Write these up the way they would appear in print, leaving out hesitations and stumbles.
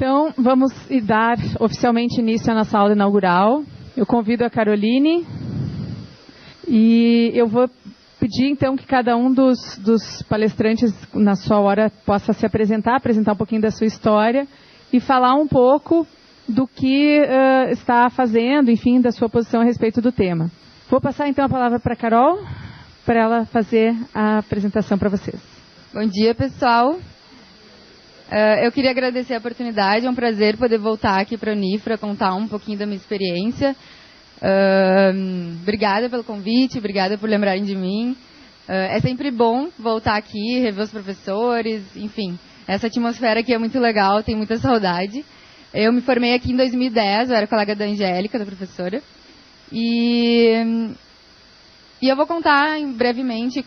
Então, vamos dar oficialmente início à nossa aula inaugural. Eu convido a Caroline e eu vou pedir, então, que cada um dos palestrantes, na sua hora, possa se apresentar um pouquinho da sua história e falar um pouco do que está fazendo, enfim, da sua posição a respeito do tema. Vou passar, então, a palavra para a Carol, para ela fazer a apresentação para vocês. Bom dia, pessoal. Eu queria agradecer a oportunidade, é um prazer poder voltar aqui para a Unifra, contar um pouquinho da minha experiência. Obrigada pelo convite, obrigada por lembrarem de mim. É sempre bom voltar aqui, rever os professores, enfim. Essa atmosfera aqui é muito legal, tenho muita saudade. Eu me formei aqui em 2010, eu era colega da Angélica, da professora. E eu vou contar brevemente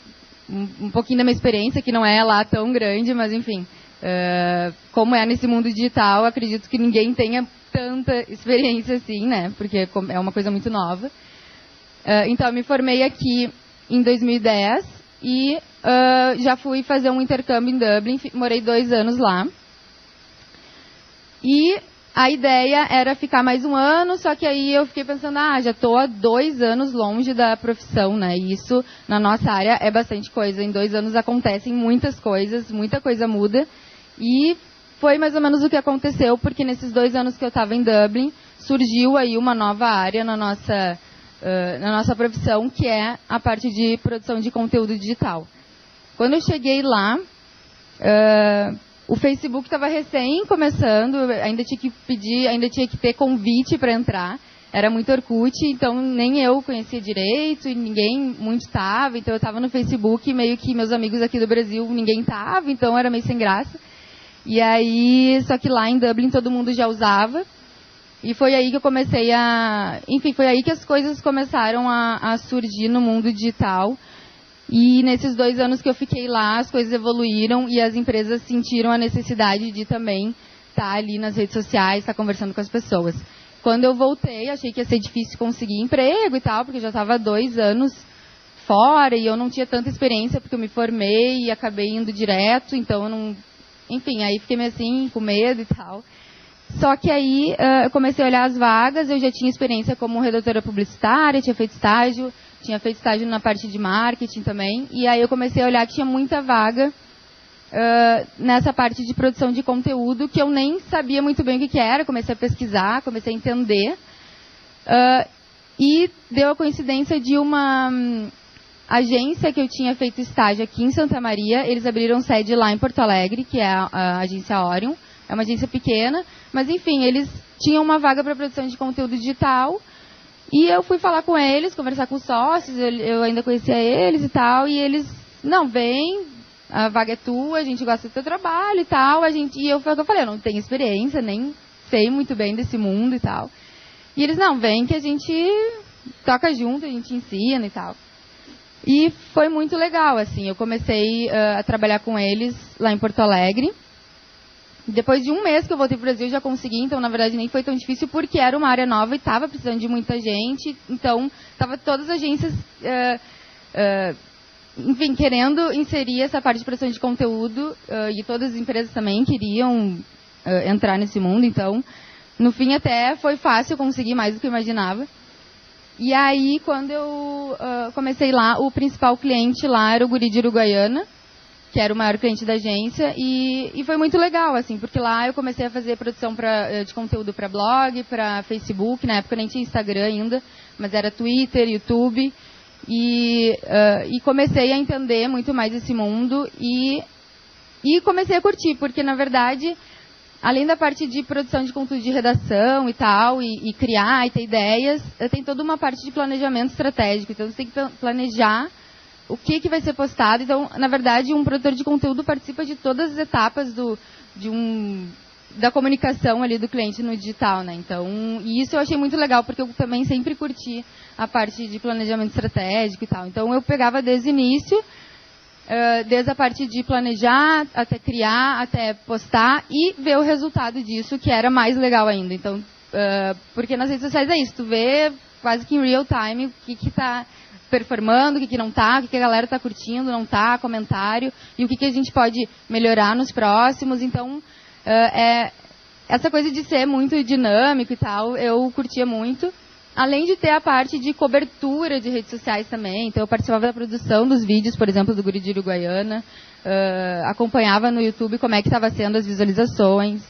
um pouquinho da minha experiência, que não é lá tão grande, mas enfim... como é nesse mundo digital, acredito que ninguém tenha tanta experiência assim, né? Porque é uma coisa muito nova. Então, eu me formei aqui em 2010 e já fui fazer um intercâmbio em Dublin, morei 2 anos lá. E a ideia era ficar mais um ano, só que aí eu fiquei pensando, já estou há 2 anos longe da profissão, né? E isso, na nossa área, é bastante coisa. Em 2 anos acontecem muitas coisas, muita coisa muda. E foi mais ou menos o que aconteceu, porque nesses 2 anos que eu estava em Dublin, surgiu aí uma nova área na nossa profissão, que é a parte de produção de conteúdo digital. Quando eu cheguei lá, o Facebook estava recém começando, ainda tinha que ter convite para entrar. Era muito Orkut, então nem eu conhecia direito e ninguém muito estava. Então eu estava no Facebook, meio que meus amigos aqui do Brasil, ninguém estava, então era meio sem graça. E aí, só que lá em Dublin todo mundo já usava. E foi aí que eu comecei enfim, foi aí que as coisas começaram a surgir no mundo digital. E nesses 2 anos que eu fiquei lá, as coisas evoluíram e as empresas sentiram a necessidade de também estar ali nas redes sociais, estar conversando com as pessoas. Quando eu voltei, achei que ia ser difícil conseguir emprego e tal, porque eu já estava 2 anos fora e eu não tinha tanta experiência, porque eu me formei e acabei indo direto, então eu não... Enfim, aí fiquei meio assim, com medo e tal. Só que aí eu comecei a olhar as vagas, eu já tinha experiência como redatora publicitária, tinha feito estágio na parte de marketing também, e aí eu comecei a olhar que tinha muita vaga nessa parte de produção de conteúdo, que eu nem sabia muito bem o que era, comecei a pesquisar, comecei a entender, e deu a coincidência de uma agência que eu tinha feito estágio aqui em Santa Maria, eles abriram sede lá em Porto Alegre, que é a agência Orion, é uma agência pequena, mas enfim, eles tinham uma vaga para produção de conteúdo digital, e eu fui falar com eles, conversar com os sócios, eu ainda conhecia eles e tal, e eles, não, vem, a vaga é tua, a gente gosta do teu trabalho e tal, e eu falei, eu não tenho experiência, nem sei muito bem desse mundo e tal. E eles, não, vem que a gente toca junto, a gente ensina e tal. E foi muito legal, assim, eu comecei a trabalhar com eles lá em Porto Alegre. Depois de 1 mês que eu voltei para o Brasil, eu já consegui, então, na verdade, nem foi tão difícil, porque era uma área nova e estava precisando de muita gente, então, estava todas as agências, enfim, querendo inserir essa parte de produção de conteúdo, e todas as empresas também queriam entrar nesse mundo, então, no fim, até foi fácil conseguir mais do que eu imaginava. E aí, quando eu comecei lá, o principal cliente lá era o Guri de Uruguaiana, que era o maior cliente da agência, e foi muito legal, assim, porque lá eu comecei a fazer produção de conteúdo para blog, para Facebook, na época nem tinha Instagram ainda, mas era Twitter, YouTube, e comecei a entender muito mais esse mundo, e comecei a curtir, porque, na verdade, além da parte de produção de conteúdo de redação e tal, e criar e ter ideias, tem toda uma parte de planejamento estratégico, então você tem que planejar o que vai ser postado. Então, na verdade, um produtor de conteúdo participa de todas as etapas da comunicação ali do cliente no digital, né? Então, e isso eu achei muito legal, porque eu também sempre curti a parte de planejamento estratégico e tal. Então, eu pegava desde o início, desde a parte de planejar, até criar, até postar e ver o resultado disso, que era mais legal ainda. Então, porque nas redes sociais é isso, tu vê quase que em real time o que está performando, o que não está, o que a galera está curtindo, não está, comentário, e o que a gente pode melhorar nos próximos. Então, essa coisa de ser muito dinâmico e tal, eu curtia muito. Além de ter a parte de cobertura de redes sociais também. Então, eu participava da produção dos vídeos, por exemplo, do Guri de Uruguaiana. Acompanhava no YouTube como é que estava sendo as visualizações.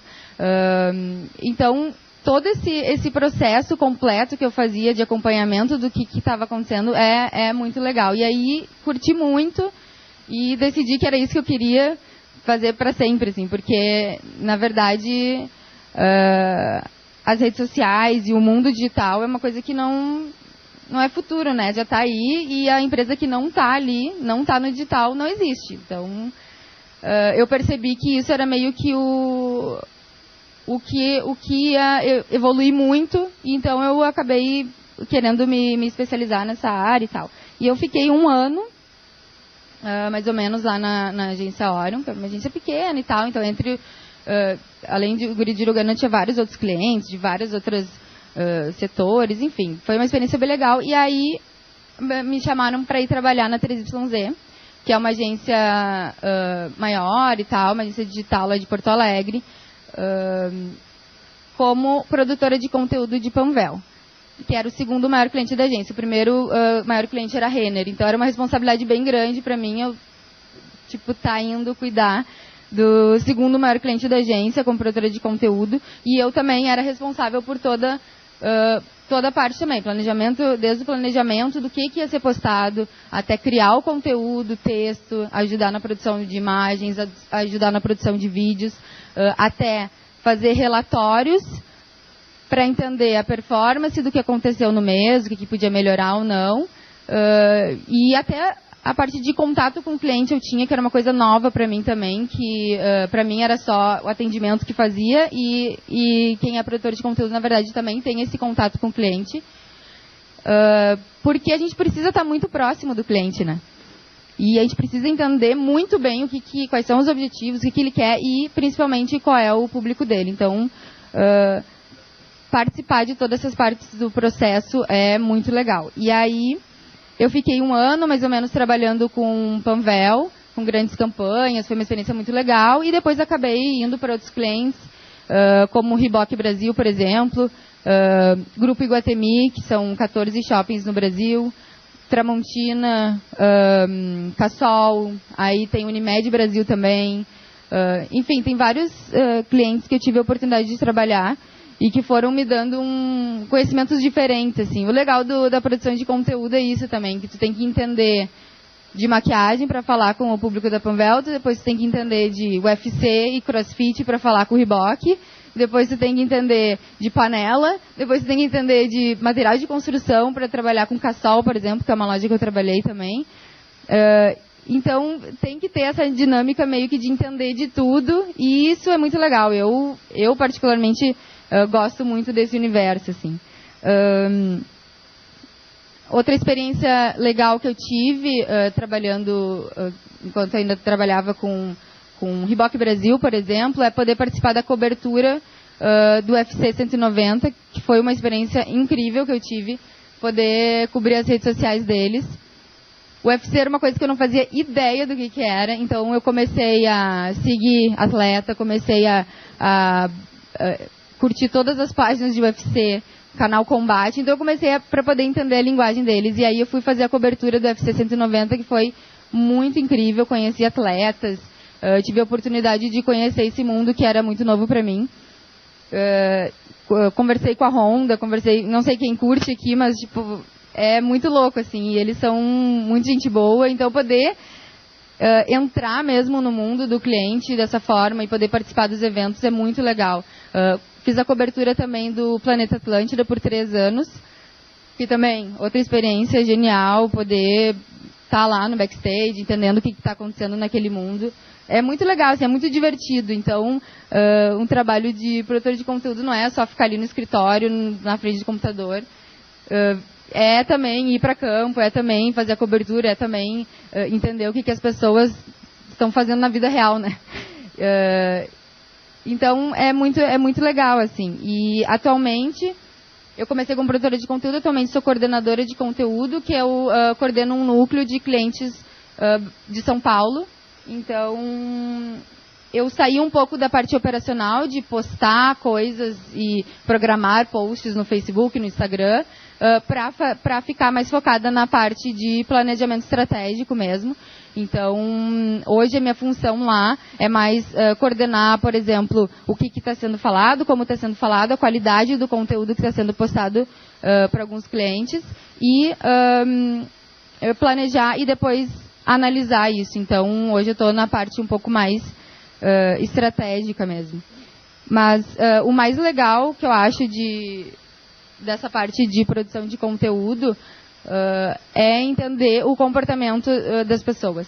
Então, todo esse processo completo que eu fazia de acompanhamento do que estava acontecendo é muito legal. E aí, curti muito e decidi que era isso que eu queria fazer para sempre, assim, porque, na verdade, as redes sociais e o mundo digital é uma coisa que não é futuro, né? Já está aí e a empresa que não está ali, não está no digital, não existe. Então, eu percebi que isso era meio que o que ia evoluir muito, e então eu acabei querendo me especializar nessa área e tal. E eu fiquei 1 ano, mais ou menos, lá na agência Orion, que é uma agência pequena e tal, então além de Guri de Uruguaiana, tinha vários outros clientes, de vários outros setores, enfim. Foi uma experiência bem legal. E aí, me chamaram para ir trabalhar na 3YZ, que é uma agência maior e tal, uma agência digital lá de Porto Alegre, como produtora de conteúdo de Panvel, que era o segundo maior cliente da agência. O primeiro maior cliente era a Renner. Então, era uma responsabilidade bem grande para mim, eu, tá indo cuidar do segundo maior cliente da agência, como produtora de conteúdo, e eu também era responsável por toda a parte também, planejamento, desde o planejamento do que ia ser postado, até criar o conteúdo, texto, ajudar na produção de imagens, ajudar na produção de vídeos, até fazer relatórios para entender a performance do que aconteceu no mês, o que podia melhorar ou não, e até a parte de contato com o cliente eu tinha, que era uma coisa nova para mim também, que para mim era só o atendimento que fazia, e quem é produtor de conteúdo, na verdade, também tem esse contato com o cliente, porque a gente precisa estar muito próximo do cliente, né? E a gente precisa entender muito bem quais são os objetivos, o que ele quer e, principalmente, qual é o público dele. Então, participar de todas essas partes do processo é muito legal. E aí, eu fiquei 1 ano, mais ou menos, trabalhando com Panvel, com grandes campanhas, foi uma experiência muito legal, e depois acabei indo para outros clientes, como o Reebok Brasil, por exemplo, Grupo Iguatemi, que são 14 shoppings no Brasil, Tramontina, Cassol, aí tem Unimed Brasil também, enfim, tem vários clientes que eu tive a oportunidade de trabalhar, e que foram me dando conhecimentos diferentes, assim. O legal da produção de conteúdo é isso também, que tu tem que entender de maquiagem para falar com o público da Panvel, depois tu tem que entender de UFC e CrossFit para falar com o Reebok, depois tu tem que entender de panela, depois tu tem que entender de material de construção para trabalhar com Cassol, por exemplo, que é uma loja que eu trabalhei também. Então, tem que ter essa dinâmica meio que de entender de tudo, e isso é muito legal. Eu particularmente, gosto muito desse universo, assim. Outra experiência legal que eu tive trabalhando, enquanto ainda trabalhava com Reebok Brasil, por exemplo, é poder participar da cobertura do UFC 190, que foi uma experiência incrível que eu tive, poder cobrir as redes sociais deles. O UFC era uma coisa que eu não fazia ideia do que era, então eu comecei a seguir atleta, comecei a curti todas as páginas de UFC, canal Combate, então eu comecei para poder entender a linguagem deles, e aí eu fui fazer a cobertura do UFC 190, que foi muito incrível, conheci atletas, tive a oportunidade de conhecer esse mundo que era muito novo para mim, conversei com a Honda, não sei quem curte aqui, mas tipo, é muito louco, assim, e eles são muito gente boa, então poder entrar mesmo no mundo do cliente dessa forma e poder participar dos eventos é muito legal. Fiz a cobertura também do Planeta Atlântida por 3 anos, que também, outra experiência genial, poder estar lá no backstage, entendendo o que está acontecendo naquele mundo. É muito legal, assim, é muito divertido. Então, um trabalho de produtor de conteúdo não é só ficar ali no escritório, na frente do computador. É também ir para campo, é também fazer a cobertura, é também entender o que as pessoas estão fazendo na vida real, né? Então, é muito legal, assim. E, atualmente, eu comecei como produtora de conteúdo, atualmente sou coordenadora de conteúdo, que eu coordeno um núcleo de clientes de São Paulo. Então, eu saí um pouco da parte operacional, de postar coisas e programar posts no Facebook, no Instagram, para ficar mais focada na parte de planejamento estratégico mesmo. Então, hoje a minha função lá é mais coordenar, por exemplo, o que está sendo falado, como está sendo falado, a qualidade do conteúdo que está sendo postado para alguns clientes e planejar e depois analisar isso. Então, hoje eu estou na parte um pouco mais estratégica mesmo. Mas o mais legal que eu acho dessa parte de produção de conteúdo é entender o comportamento das pessoas.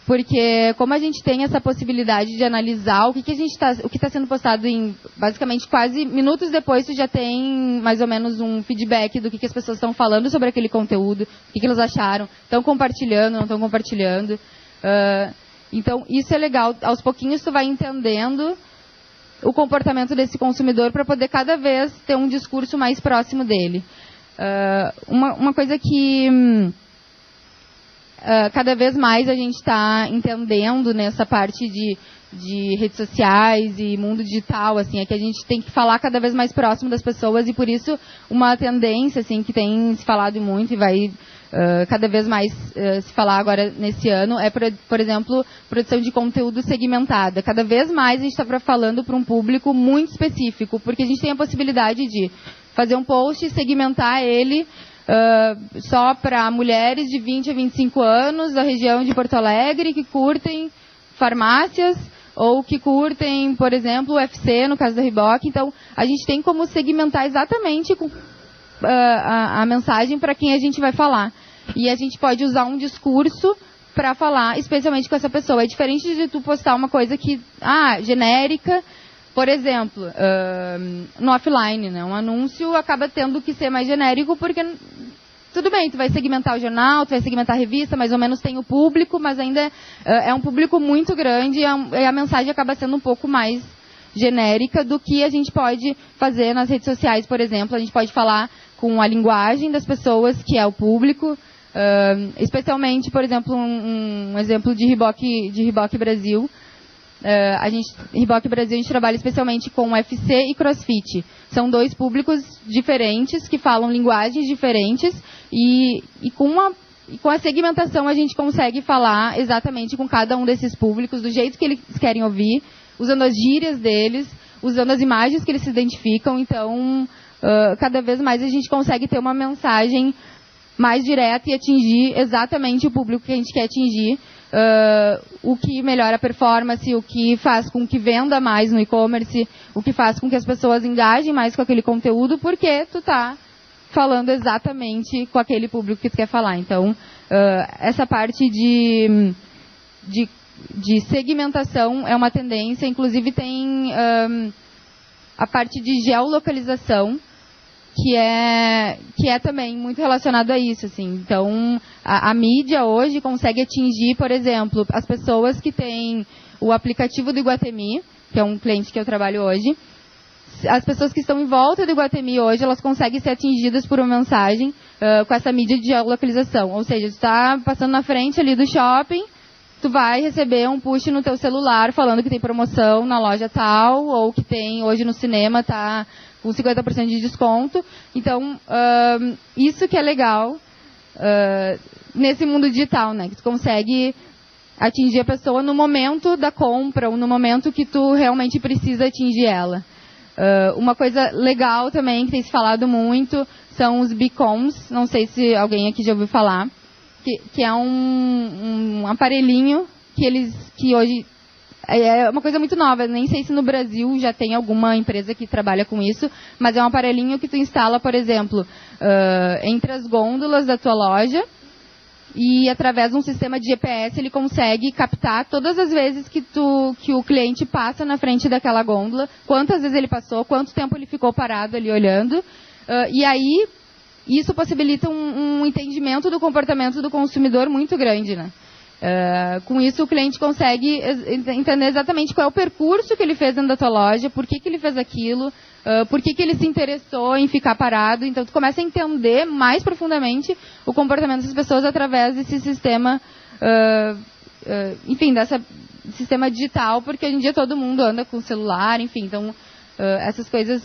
Porque como a gente tem essa possibilidade de analisar o que está sendo postado em basicamente quase minutos depois, tu já tem mais ou menos um feedback do que as pessoas estão falando sobre aquele conteúdo, o que elas acharam, estão compartilhando, não estão compartilhando. Então isso é legal, aos pouquinhos tu vai entendendo o comportamento desse consumidor para poder cada vez ter um discurso mais próximo dele. Uma coisa que cada vez mais a gente está entendendo nessa parte de redes sociais e mundo digital, assim, é que a gente tem que falar cada vez mais próximo das pessoas e por isso uma tendência assim, que tem se falado muito e vai cada vez mais se falar agora nesse ano é, por exemplo, produção de conteúdo segmentada. Cada vez mais a gente está falando para um público muito específico, porque a gente tem a possibilidade de fazer um post e segmentar ele só para mulheres de 20 a 25 anos da região de Porto Alegre que curtem farmácias ou que curtem, por exemplo, o UFC, no caso da Reebok. Então, a gente tem como segmentar exatamente a mensagem para quem a gente vai falar. E a gente pode usar um discurso para falar especialmente com essa pessoa. É diferente de tu postar uma coisa genérica, por exemplo, no offline, né? Um anúncio acaba tendo que ser mais genérico porque, tudo bem, tu vai segmentar o jornal, tu vai segmentar a revista, mais ou menos tem o público, mas ainda é um público muito grande e a mensagem acaba sendo um pouco mais genérica do que a gente pode fazer nas redes sociais, por exemplo. A gente pode falar com a linguagem das pessoas, que é o público, especialmente, por exemplo, um exemplo de Reebok Brasil. Reebok Brasil, a gente trabalha especialmente com UFC e CrossFit. São dois públicos diferentes, que falam linguagens diferentes, e com a segmentação a gente consegue falar exatamente com cada um desses públicos, do jeito que eles querem ouvir, usando as gírias deles, usando as imagens que eles se identificam. Então, cada vez mais a gente consegue ter uma mensagem mais direta e atingir exatamente o público que a gente quer atingir, o que melhora a performance, o que faz com que venda mais no e-commerce, o que faz com que as pessoas engajem mais com aquele conteúdo, porque tu está falando exatamente com aquele público que tu quer falar. Então, essa parte de segmentação é uma tendência. Inclusive tem a parte de geolocalização, que é também muito relacionado a isso, assim. Então, a mídia hoje consegue atingir, por exemplo, as pessoas que têm o aplicativo do Iguatemi, que é um cliente que eu trabalho hoje. As pessoas que estão em volta do Iguatemi hoje, elas conseguem ser atingidas por uma mensagem com essa mídia de geolocalização. Ou seja, tu está passando na frente ali do shopping, tu vai receber um push no teu celular falando que tem promoção na loja tal, ou que tem hoje no cinema, tá com 50% de desconto. Então, isso que é legal nesse mundo digital, né? Que tu consegue atingir a pessoa no momento da compra, ou no momento que tu realmente precisa atingir ela. Uma coisa legal também, que tem se falado muito, são os beacons. Não sei se alguém aqui já ouviu falar. Que é um aparelhinho que hoje é uma coisa muito nova. Nem sei se no Brasil já tem alguma empresa que trabalha com isso, mas é um aparelhinho que tu instala, por exemplo, entre as gôndolas da tua loja, e através de um sistema de GPS ele consegue captar todas as vezes que o cliente passa na frente daquela gôndola, quantas vezes ele passou, quanto tempo ele ficou parado ali olhando, e aí isso possibilita um entendimento do comportamento do consumidor muito grande, né? Com isso, o cliente consegue entender exatamente qual é o percurso que ele fez dentro da tua loja, por que ele fez aquilo, por que ele se interessou em ficar parado. Então, tu começa a entender mais profundamente o comportamento das pessoas através desse sistema, enfim, sistema digital, porque hoje em dia todo mundo anda com celular, enfim, então essas coisas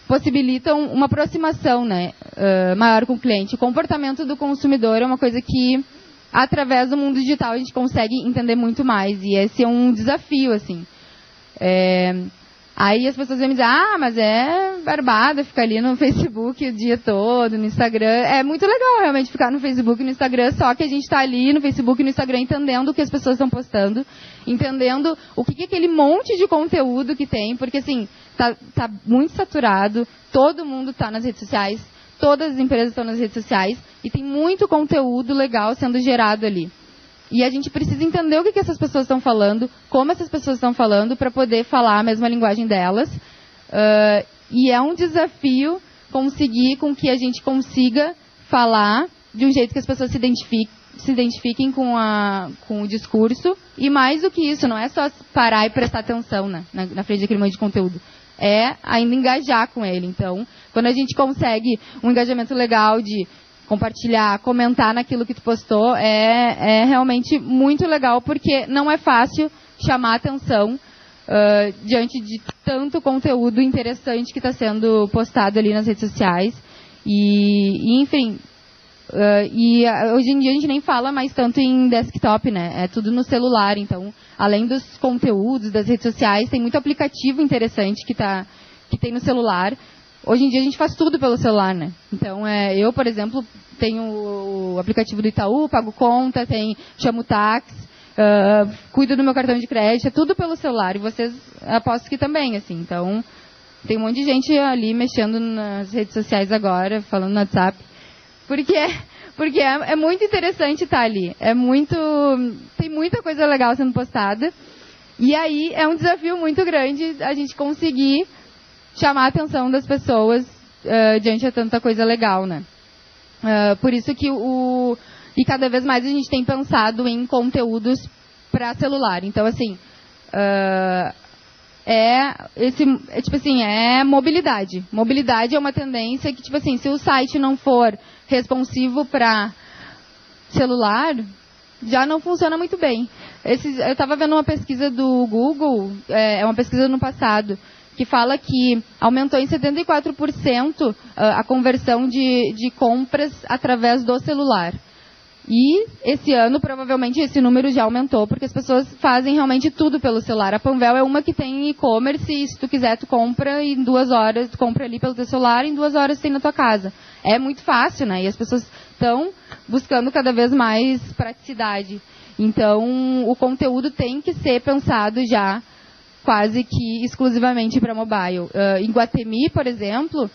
possibilitam uma aproximação, né, maior com o cliente. O comportamento do consumidor é uma coisa que, através do mundo digital, a gente consegue entender muito mais, e esse é um desafio, assim. Aí as pessoas vêm me dizer, mas é barbada ficar ali no Facebook o dia todo, no Instagram. É muito legal realmente ficar no Facebook e no Instagram, só que a gente está ali no Facebook e no Instagram entendendo o que as pessoas estão postando, entendendo o que é aquele monte de conteúdo que tem, porque assim, tá muito saturado, todo mundo está nas redes sociais, todas as empresas estão nas redes sociais, e tem muito conteúdo legal sendo gerado ali. E a gente precisa entender o que essas pessoas estão falando, como essas pessoas estão falando, para poder falar a mesma linguagem delas. E é um desafio conseguir com que a gente consiga falar de um jeito que as pessoas se identifiquem com o discurso. E mais do que isso, não é só parar e prestar atenção, né, na frente daquele monte de conteúdo. É ainda engajar com ele. Então, quando a gente consegue um engajamento legal de compartilhar, comentar naquilo que tu postou, é realmente muito legal, porque não é fácil chamar atenção diante de tanto conteúdo interessante que está sendo postado ali nas redes sociais. Enfim, hoje em dia a gente nem fala mais tanto em desktop, né? É tudo no celular, então, além dos conteúdos das redes sociais, tem muito aplicativo interessante que tem no celular. Hoje em dia a gente faz tudo pelo celular, né? Então, eu, por exemplo, tenho o aplicativo do Itaú, pago conta, chamo táxi, cuido do meu cartão de crédito, é tudo pelo celular. E vocês, aposto que também, assim. Então, tem um monte de gente ali mexendo nas redes sociais agora, falando no WhatsApp. Porque é muito interessante estar ali. Tem muita coisa legal sendo postada. E aí, é um desafio muito grande a gente conseguir chamar a atenção das pessoas diante de tanta coisa legal, né? Por isso que e cada vez mais a gente tem pensado em conteúdos para celular. Então, assim, tipo assim, é mobilidade. Mobilidade é uma tendência que, tipo assim, se o site não for responsivo para celular, já não funciona muito bem. Eu estava vendo uma pesquisa do Google, uma pesquisa no passado, que fala que aumentou em 74% a conversão de compras através do celular. E esse ano, provavelmente, esse número já aumentou, porque as pessoas fazem realmente tudo pelo celular. A Panvel é uma que tem e-commerce, e se tu quiser, tu compra em 2 horas, tu compra ali pelo teu celular, e em 2 horas tu tem na tua casa. É muito fácil, né? E as pessoas estão buscando cada vez mais praticidade. Então, o conteúdo tem que ser pensado já quase que exclusivamente para mobile. Em Guatemi, por exemplo,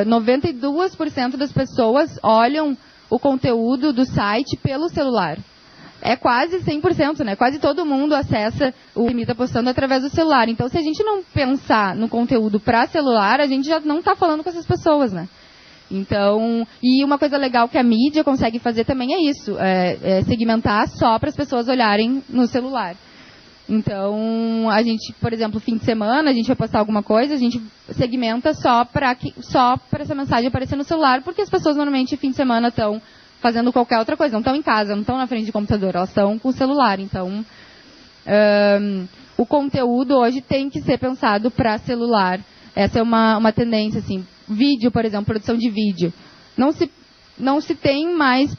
92% das pessoas olham o conteúdo do site pelo celular. É quase 100%, né? Quase todo mundo acessa o que Guatemi está postando através do celular. Então, se a gente não pensar no conteúdo para celular, a gente já não está falando com essas pessoas, né? Então, e uma coisa legal que a mídia consegue fazer também é isso, segmentar só para as pessoas olharem no celular. Então, a gente, por exemplo, fim de semana, a gente vai postar alguma coisa, a gente segmenta só para essa mensagem aparecer no celular, porque as pessoas normalmente, fim de semana, estão fazendo qualquer outra coisa, não estão em casa, não estão na frente de computador, elas estão com o celular. Então, o conteúdo hoje tem que ser pensado para celular. Essa é uma tendência, assim. Vídeo, por exemplo, produção de vídeo. Não se tem mais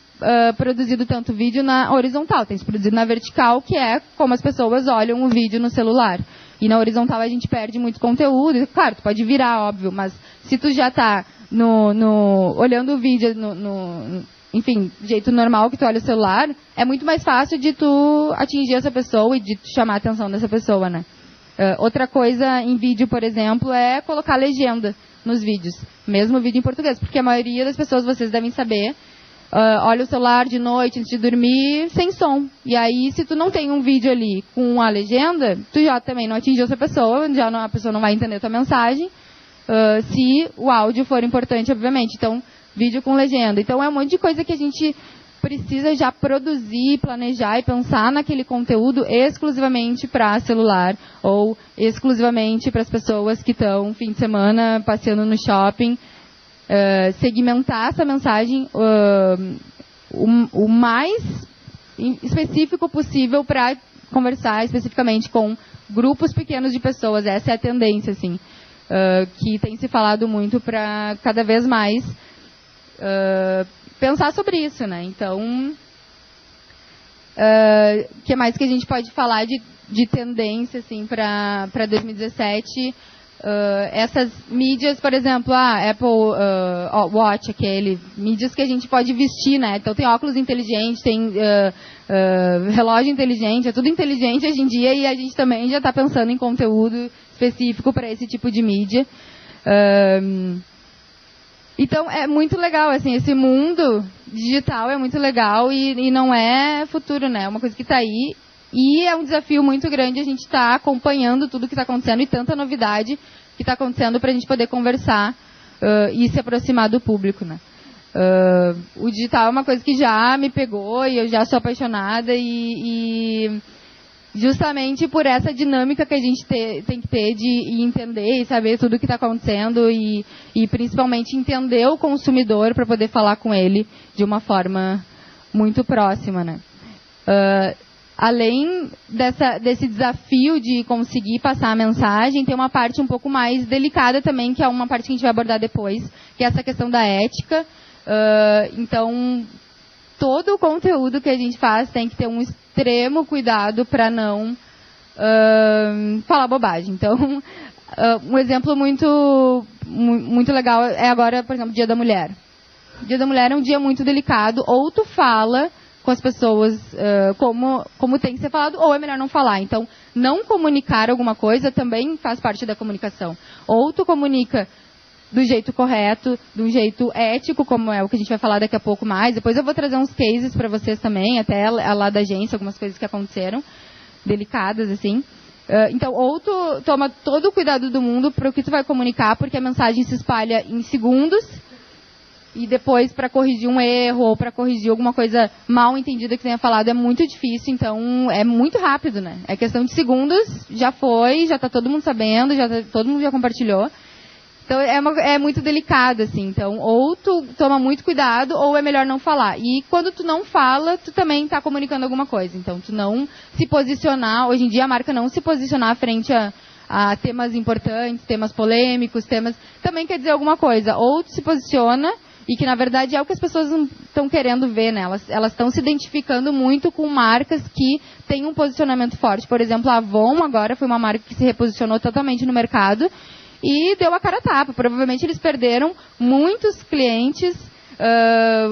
produzido tanto vídeo na horizontal, tem se produzido na vertical, que é como as pessoas olham o vídeo no celular. E na horizontal a gente perde muito conteúdo. Claro, tu pode virar, óbvio, mas se tu já está olhando o vídeo enfim, do jeito normal que tu olha o celular, é muito mais fácil de tu atingir essa pessoa e de tu chamar a atenção dessa pessoa, né? Outra coisa em vídeo, por exemplo, é colocar legenda nos vídeos, mesmo vídeo em português, porque a maioria das pessoas, vocês devem saber, olha o celular de noite antes de dormir sem som. E aí, se tu não tem um vídeo ali com a legenda, tu já também não atingiu essa pessoa, a pessoa não vai entender a tua mensagem, se o áudio for importante, obviamente. Então, vídeo com legenda. Então, é um monte de coisa que a gente precisa já produzir, planejar e pensar naquele conteúdo exclusivamente para celular ou exclusivamente para as pessoas que estão fim de semana passeando no shopping. Segmentar essa mensagem o mais específico possível para conversar especificamente com grupos pequenos de pessoas. Essa é a tendência, assim, que tem se falado muito para cada vez mais pensar sobre isso, né? Então, o que mais que a gente pode falar de tendência, assim, para 2017? Essas mídias, por exemplo, a Apple Watch, mídias que a gente pode vestir, né? Então tem óculos inteligentes, tem relógio inteligente, é tudo inteligente hoje em dia, e a gente também já está pensando em conteúdo específico para esse tipo de mídia. Então é muito legal, assim, esse mundo digital é muito legal e não é futuro, né? É uma coisa que está aí. E é um desafio muito grande a gente estar acompanhando tudo que está acontecendo e tanta novidade que está acontecendo para a gente poder conversar e se aproximar do público, né? O digital é uma coisa que já me pegou e eu já sou apaixonada e justamente por essa dinâmica que a gente tem que ter de entender e saber tudo o que está acontecendo e principalmente entender o consumidor para poder falar com ele de uma forma muito próxima, né? Além desse desafio de conseguir passar a mensagem, tem uma parte um pouco mais delicada também, que é uma parte que a gente vai abordar depois, que é essa questão da ética. Então, todo o conteúdo que a gente faz tem que ter um extremo cuidado para não falar bobagem. Então, um exemplo muito legal é agora, por exemplo, o Dia da Mulher. O Dia da Mulher é um dia muito delicado, ou tu fala com as pessoas como tem que ser falado, ou é melhor não falar. Então, não comunicar alguma coisa também faz parte da comunicação. Ou tu comunica do jeito correto, de um jeito ético, como é o que a gente vai falar daqui a pouco mais. Depois eu vou trazer uns cases para vocês também, até lá da agência, algumas coisas que aconteceram, delicadas, assim. Então, ou tu toma todo o cuidado do mundo para o que tu vai comunicar, porque a mensagem se espalha em segundos, e depois para corrigir um erro ou para corrigir alguma coisa mal entendida que tenha falado é muito difícil, então é muito rápido, né? É questão de segundos, já foi, já está todo mundo sabendo, todo mundo já compartilhou. Então é muito delicado, assim. Então, ou tu toma muito cuidado ou é melhor não falar. E quando tu não fala, tu também está comunicando alguma coisa. Então, tu não se posicionar, hoje em dia a marca não se posicionar frente a temas importantes, temas polêmicos, também quer dizer alguma coisa. Ou tu se posiciona, e que na verdade é o que as pessoas estão querendo ver, né? Elas estão se identificando muito com marcas que têm um posicionamento forte. Por exemplo, a Avon agora foi uma marca que se reposicionou totalmente no mercado e deu a cara a tapa. Provavelmente eles perderam muitos clientes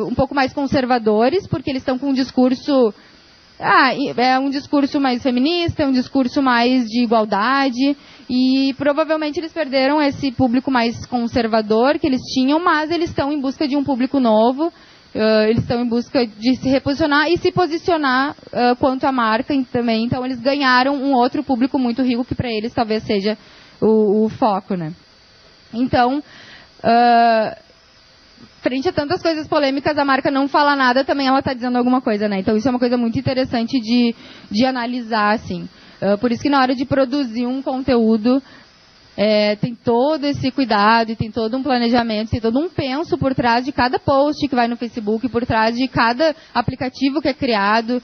um pouco mais conservadores, porque eles estão com um discurso... é um discurso mais feminista, é um discurso mais de igualdade, e provavelmente eles perderam esse público mais conservador que eles tinham, mas eles estão em busca de um público novo, eles estão em busca de se reposicionar e se posicionar quanto à marca também. Então eles ganharam um outro público muito rico, que para eles talvez seja o foco, né? Então, frente a tantas coisas polêmicas, a marca não fala nada, também ela está dizendo alguma coisa, né? Então isso é uma coisa muito interessante de analisar, assim. Por isso que na hora de produzir um conteúdo, tem todo esse cuidado, e tem todo um planejamento, tem todo um penso por trás de cada post que vai no Facebook, por trás de cada aplicativo que é criado,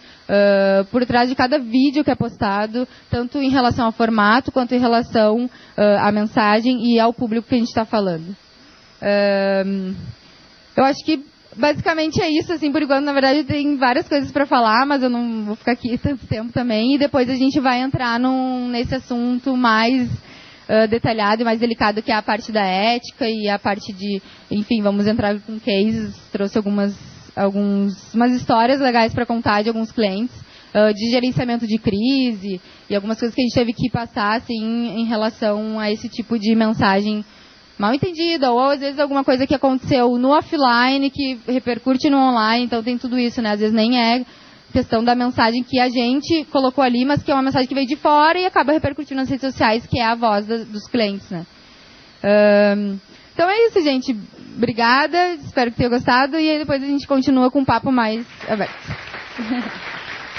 por trás de cada vídeo que é postado, tanto em relação ao formato, quanto em relação à mensagem e ao público que a gente está falando. Eu acho que basicamente é isso, assim, por enquanto. Na verdade tem várias coisas para falar, mas eu não vou ficar aqui tanto tempo também, e depois a gente vai entrar nesse assunto mais detalhado e mais delicado, que é a parte da ética e a parte de, enfim, vamos entrar com cases, trouxe umas histórias legais para contar de alguns clientes, de gerenciamento de crise e algumas coisas que a gente teve que passar, assim, em relação a esse tipo de mensagem mal entendida, ou às vezes alguma coisa que aconteceu no offline que repercute no online. Então tem tudo isso, né? Às vezes nem é questão da mensagem que a gente colocou ali, mas que é uma mensagem que veio de fora e acaba repercutindo nas redes sociais, que é a voz dos clientes, né? Então é isso, gente. Obrigada, espero que tenham gostado, e aí depois a gente continua com um papo mais aberto.